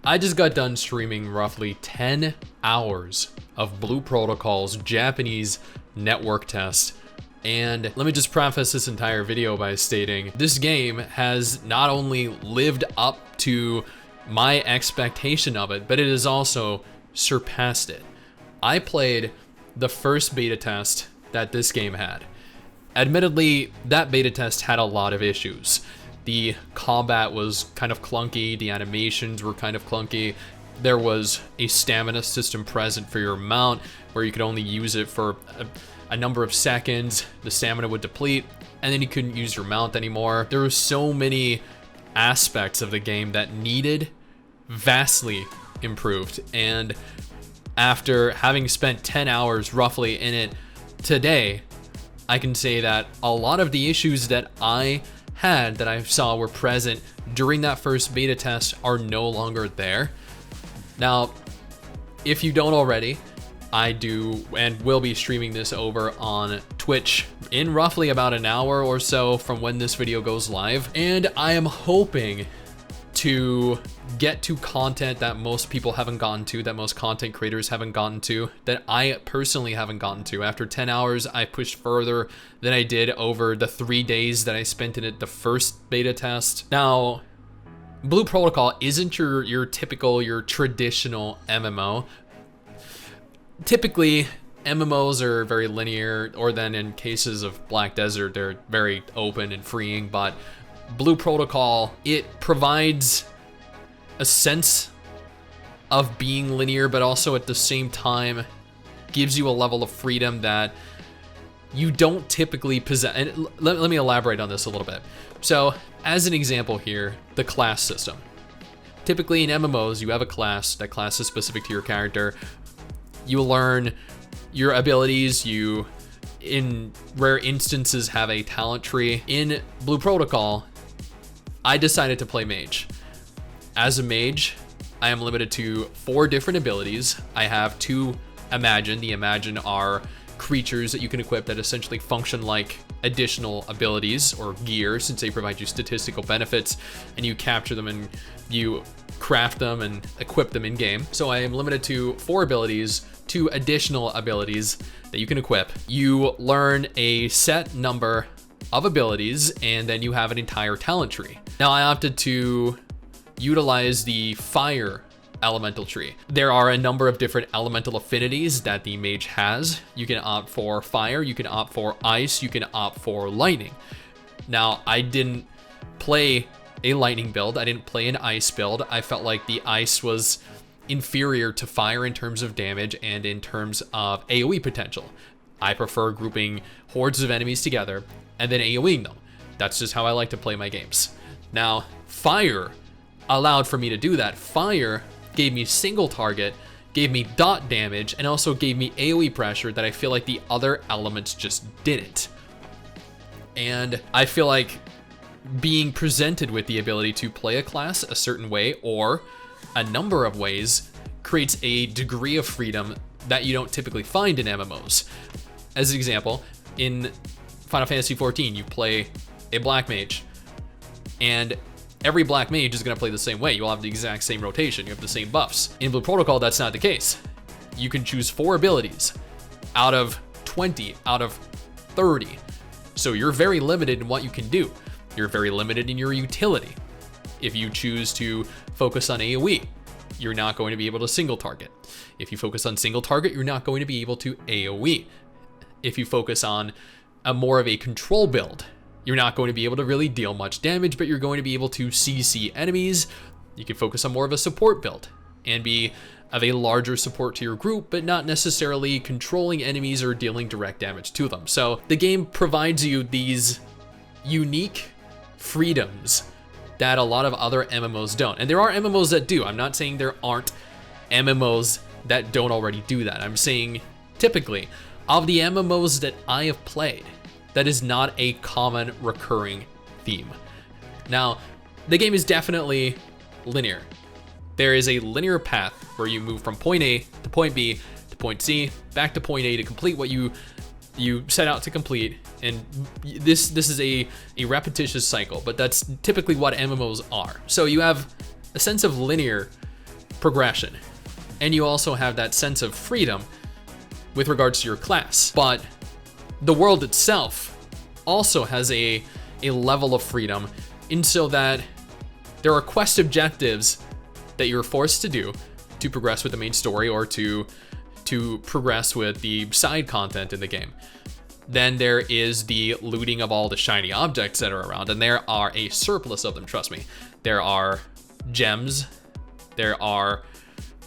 I just got done streaming roughly 10 hours of Blue Protocol's Japanese network test. And let me just preface this entire video by stating this game has not only lived up to my expectation of it, but it has also surpassed it. I played the first beta test that this game had. Admittedly, that beta test had a lot of issues. The combat was kind of clunky, the animations were kind of clunky. There was a stamina system present for your mount where you could only use it for a number of seconds. The stamina would deplete and then you couldn't use your mount anymore. There were so many aspects of the game that needed vastly improved. And after having spent 10 hours roughly in it today, I can say that a lot of the issues that I saw were present during that first beta test are no longer there. Now, if you don't already, I do and will be streaming this over on Twitch in roughly about an hour or so from when this video goes live. And I am hoping to get to content that most people haven't gotten to, that most content creators haven't gotten to, that I personally haven't gotten to. After 10 hours, I pushed further than I did over the 3 days that I spent in it the first beta test. Now, Blue Protocol isn't your typical, your traditional MMO. Typically, MMOs are very linear, or then in cases of Black Desert, they're very open and freeing, but Blue Protocol, it provides a sense of being linear, but also at the same time gives you a level of freedom that you don't typically possess. And let me elaborate on this a little bit. So as an example here, the class system. Typically in MMOs, you have a class. That class is specific to your character. You learn your abilities. You, in rare instances, have a talent tree. In Blue Protocol, I decided to play mage. As a mage, I am limited to 4 different abilities. I have 2 Imagine. The Imagine are creatures that you can equip that essentially function like additional abilities or gear, since they provide you statistical benefits, and you capture them and you craft them and equip them in game. So I am limited to 4 abilities, 2 additional abilities that you can equip. You learn a set number of abilities, and then you have an entire talent tree. Now I opted to utilize the fire elemental tree. There are a number of different elemental affinities that the mage has. You can opt for fire, you can opt for ice, you can opt for lightning. Now I didn't play a lightning build, I didn't play an ice build. I felt like the ice was inferior to fire in terms of damage and in terms of AoE potential. I prefer grouping hordes of enemies together and then AoEing them. That's just how I like to play my games. Now, fire allowed for me to do that. Fire gave me single target, gave me dot damage, and also gave me AoE pressure that I feel like the other elements just didn't. And I feel like being presented with the ability to play a class a certain way or a number of ways creates a degree of freedom that you don't typically find in MMOs. As an example, in Final Fantasy XIV, you play a black mage, and every black mage is going to play the same way. You'll have the exact same rotation. You have the same buffs. In Blue Protocol, that's not the case. You can choose 4 abilities out of 20, out of 30. So you're very limited in what you can do. You're very limited in your utility. If you choose to focus on AoE, you're not going to be able to single target. If you focus on single target, you're not going to be able to AoE. If you focus on a more of a control build, you're not going to be able to really deal much damage, but you're going to be able to CC enemies. You can focus on more of a support build and be of a larger support to your group, but not necessarily controlling enemies or dealing direct damage to them. So the game provides you these unique freedoms that a lot of other MMOs don't. And there are MMOs that do. I'm not saying there aren't MMOs that don't already do that. I'm saying typically of the MMOs that I have played, that is not a common recurring theme. Now, the game is definitely linear. There is a linear path where you move from point A to point B to point C, back to point A to complete what you set out to complete. And this is a repetitious cycle, but that's typically what MMOs are. So you have a sense of linear progression. And you also have that sense of freedom with regards to your class. But the world itself also has a level of freedom in so that there are quest objectives that you're forced to do to progress with the main story or to progress with the side content in the game. Then there is the looting of all the shiny objects that are around, and there are a surplus of them, trust me. There are gems, there are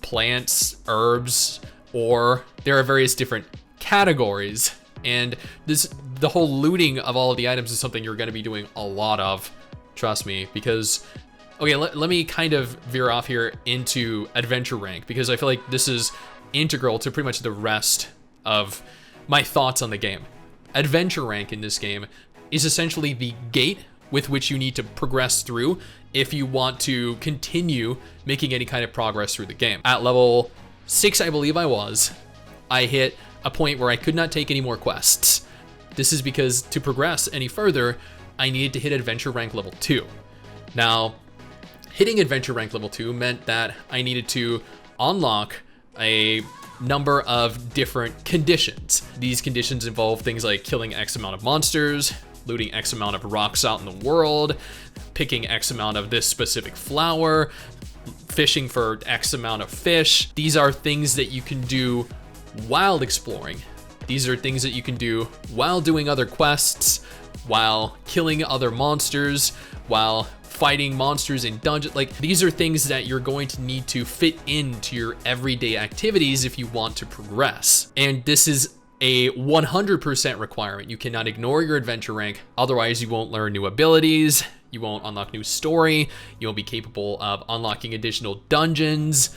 plants, herbs, or there are various different categories. And the whole looting of all of the items is something you're going to be doing a lot of, trust me, because okay, let me kind of veer off here into adventure rank, because I feel like this is integral to pretty much the rest of my thoughts on the game. Adventure rank in this game is essentially the gate with which you need to progress through if you want to continue making any kind of progress through the game. At level 6, I believe I hit a point where I could not take any more quests. This is because to progress any further, I needed to hit adventure rank level 2. Now, hitting adventure rank level 2 meant that I needed to unlock a number of different conditions. These conditions involve things like killing X amount of monsters, looting X amount of rocks out in the world, picking X amount of this specific flower, fishing for X amount of fish. These are things that you can do while exploring. These are things that you can do while doing other quests, while killing other monsters, while fighting monsters in dungeons. Like, these are things that you're going to need to fit into your everyday activities if you want to progress. And this is a 100% requirement. You cannot ignore your adventure rank, otherwise you won't learn new abilities, you won't unlock new story, you won't be capable of unlocking additional dungeons.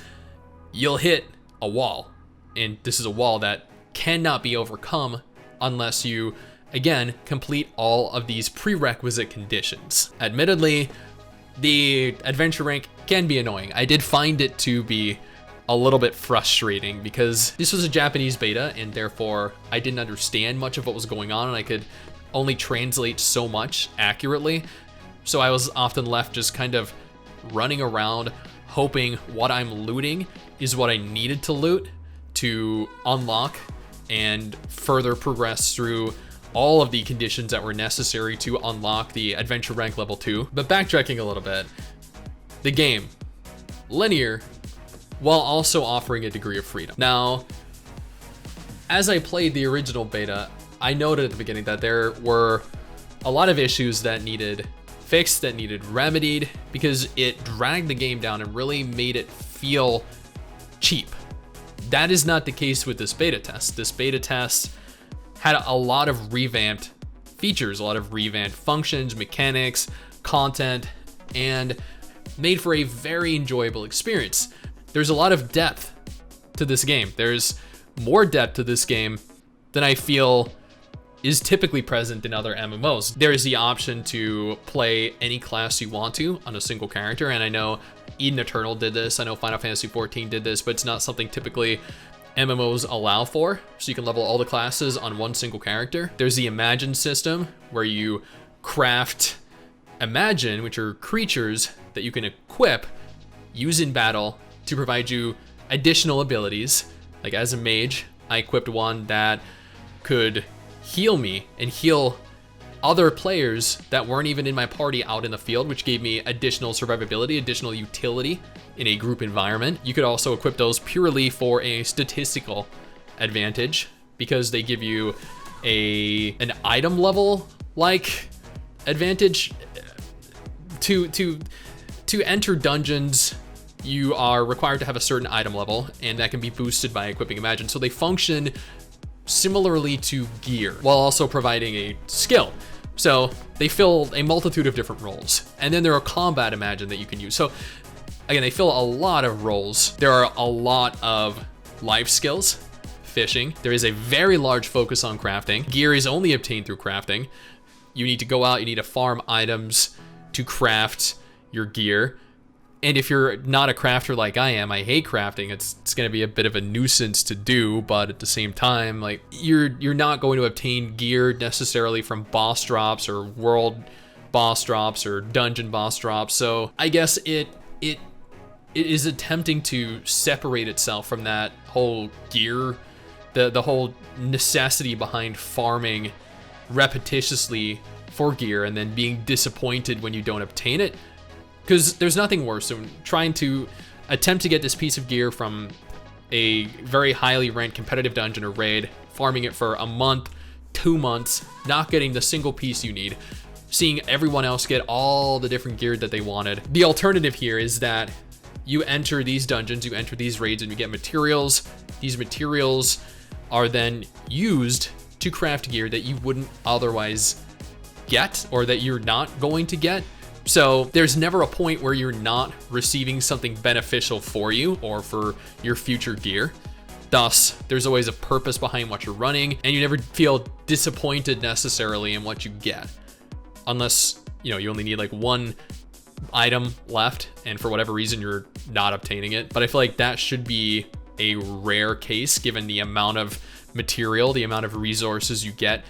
You'll hit a wall, and this is a wall that cannot be overcome unless you, again, complete all of these prerequisite conditions. Admittedly, the adventure rank can be annoying. I did find it to be a little bit frustrating because this was a Japanese beta, and therefore I didn't understand much of what was going on, and I could only translate so much accurately. So I was often left just kind of running around hoping what I'm looting is what I needed to loot to unlock and further progress through all of the conditions that were necessary to unlock the adventure rank level 2. But backtracking a little bit, the game, linear, while also offering a degree of freedom. Now, as I played the original beta, I noted at the beginning that there were a lot of issues that needed fixed, that needed remedied, because it dragged the game down and really made it feel cheap. That is not the case with this beta test. This beta test had a lot of revamped features, a lot of revamped functions, mechanics, content, and made for a very enjoyable experience. There's a lot of depth to this game. There's more depth to this game than I feel is typically present in other MMOs. There is the option to play any class you want to on a single character, and I know Eden Eternal did this, I know Final Fantasy XIV did this, but it's not something typically MMOs allow for, so you can level all the classes on one single character. There's the Imagine system, where you craft Imagine, which are creatures that you can equip, use in battle to provide you additional abilities. Like as a mage, I equipped one that could heal me and heal other players that weren't even in my party out in the field, which gave me additional survivability, additional utility in a group environment. You could also equip those purely for a statistical advantage, because they give you an item level like advantage. To enter dungeons, you are required to have a certain item level, and that can be boosted by equipping Imagine. So they function similarly to gear, while also providing a skill. So they fill a multitude of different roles. And then there are combat Imagine that you can use. So again, they fill a lot of roles. There are a lot of life skills, fishing. There is a very large focus on crafting. Gear is only obtained through crafting. You need to go out, you need to farm items to craft your gear. And if you're not a crafter like I am, I hate crafting. It's going to be a bit of a nuisance to do, but at the same time, like you're not going to obtain gear necessarily from boss drops or world boss drops or dungeon boss drops. So I guess it it is attempting to separate itself from that whole gear, the whole necessity behind farming repetitiously for gear and then being disappointed when you don't obtain it. Because there's nothing worse than trying to attempt to get this piece of gear from a very highly ranked competitive dungeon or raid, farming it for a month, 2 months, not getting the single piece you need, seeing everyone else get all the different gear that they wanted. The alternative here is that you enter these dungeons, you enter these raids, and you get materials. These materials are then used to craft gear that you wouldn't otherwise get, or that you're not going to get. So there's never a point where you're not receiving something beneficial for you or for your future gear. Thus, there's always a purpose behind what you're running, and you never feel disappointed necessarily in what you get. Unless, you know, you only need like one item left, and for whatever reason you're not obtaining it. But I feel like that should be a rare case given the amount of material, the amount of resources you get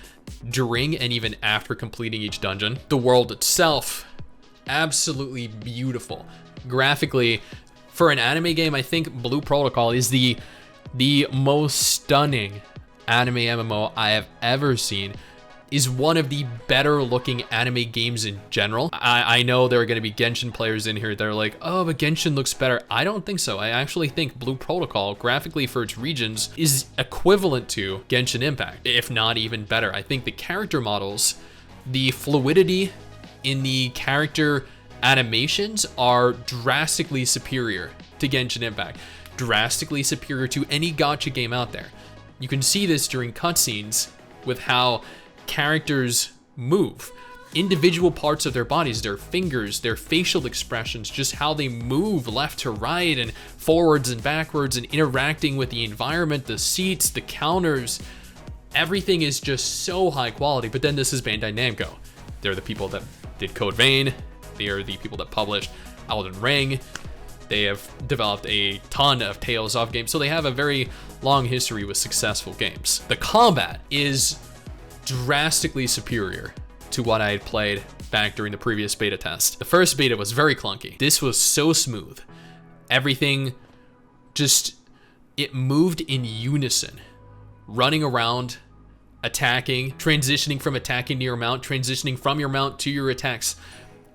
during and even after completing each dungeon. The world itself, absolutely beautiful. Graphically, for an anime game, I think Blue Protocol is the most stunning anime MMO I have ever seen. Is one of the better looking anime games in general. I know there are going to be Genshin players in here that are like, oh, but Genshin looks better. I don't think so. I actually think Blue Protocol, graphically for its regions, is equivalent to Genshin Impact, if not even better. I think the character models, the fluidity in the character animations are drastically superior to Genshin Impact, drastically superior to any gacha game out there. You can see this during cutscenes with how characters move, individual parts of their bodies, their fingers, their facial expressions, just how they move left to right and forwards and backwards and interacting with the environment, the seats, the counters. Everything is just so high quality. But then this is Bandai Namco. They're the people that did Code Vein. They are the people that published Elden Ring. They have developed a ton of Tales of games, so they have a very long history with successful games. The combat is drastically superior to what I had played back during the previous beta test. The first beta was very clunky. This was so smooth. Everything just, it moved in unison. Running around, attacking, transitioning from attacking to your mount, transitioning from your mount to your attacks.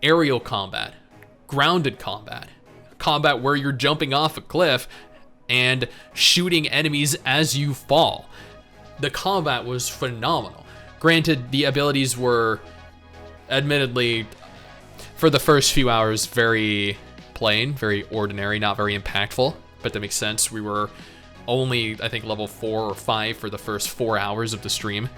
Aerial combat, grounded combat, combat where you're jumping off a cliff and shooting enemies as you fall. The combat was phenomenal. Granted, the abilities were admittedly, for the first few hours, very plain, very ordinary, not very impactful, but that makes sense. We were only, I think, level 4 or 5 for the first 4 hours of the stream.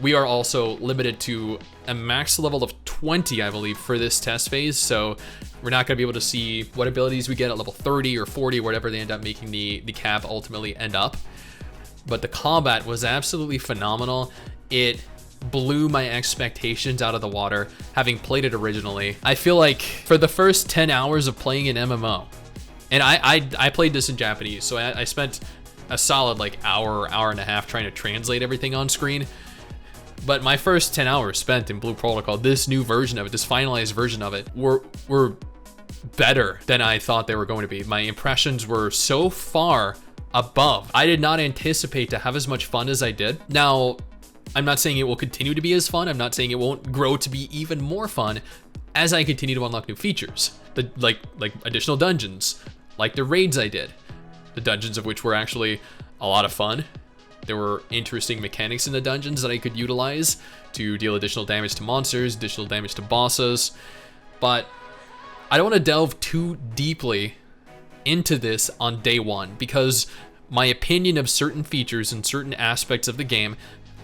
We are also limited to a max level of 20, I believe, for this test phase, so we're not going to be able to see what abilities we get at level 30 or 40, whatever they end up making the cap ultimately end up. But the combat was absolutely phenomenal. It blew my expectations out of the water, having played it originally. I feel like for the first 10 hours of playing an MMO, and I played this in Japanese, so I spent a solid like hour and a half trying to translate everything on screen. But my first 10 hours spent in Blue Protocol, this new version of it, this finalized version of it, were better than I thought they were going to be. My impressions were so far above. I did not anticipate to have as much fun as I did. Now, I'm not saying it will continue to be as fun. I'm not saying it won't grow to be even more fun as I continue to unlock new features, like additional dungeons, like the raids I did, the dungeons of which were actually a lot of fun. There were interesting mechanics in the dungeons that I could utilize to deal additional damage to monsters, additional damage to bosses, but I don't want to delve too deeply into this on day one because my opinion of certain features and certain aspects of the game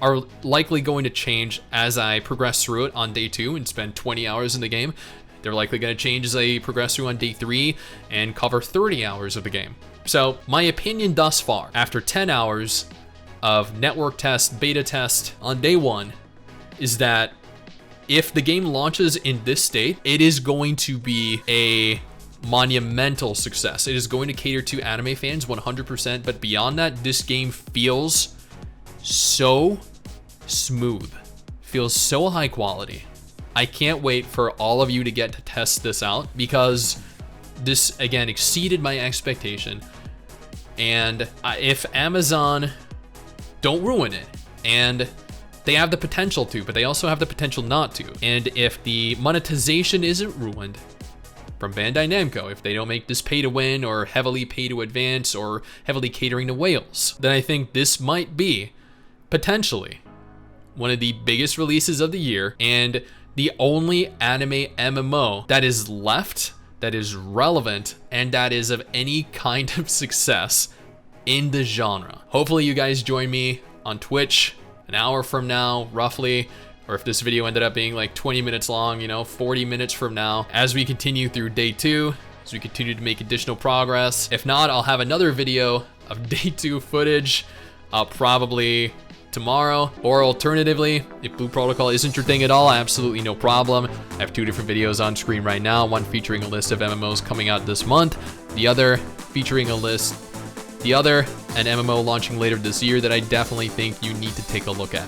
are likely going to change as I progress through it on day 2 and spend 20 hours in the game. They're likely going to change as I progress through on day 3 and cover 30 hours of the game. So my opinion thus far, after 10 hours of network test, beta test on day 1, is that if the game launches in this state, it is going to be a monumental success. It is going to cater to anime fans 100%, but beyond that, this game feels so smooth, feels so high quality. I can't wait for all of you to get to test this out because This, again, exceeded my expectation. And if Amazon don't ruin it, and they have the potential to, but they also have the potential not to, and if the monetization isn't ruined from Bandai Namco, if they don't make this pay to win or heavily pay to advance or heavily catering to whales, then I think this might be potentially one of the biggest releases of the year and the only anime MMO that is left, that is relevant, and that is of any kind of success in the genre. Hopefully you guys join me on Twitch an hour from now, roughly, or if this video ended up being like 20 minutes long, you know, 40 minutes from now, as we continue through day 2, as we continue to make additional progress. If not, I'll have another video of day 2 footage probably tomorrow, or alternatively, if Blue Protocol isn't your thing at all, absolutely no problem. I have 2 different videos on screen right now, one featuring a list of MMOs coming out this month, the other featuring an MMO launching later this year that I definitely think you need to take a look at.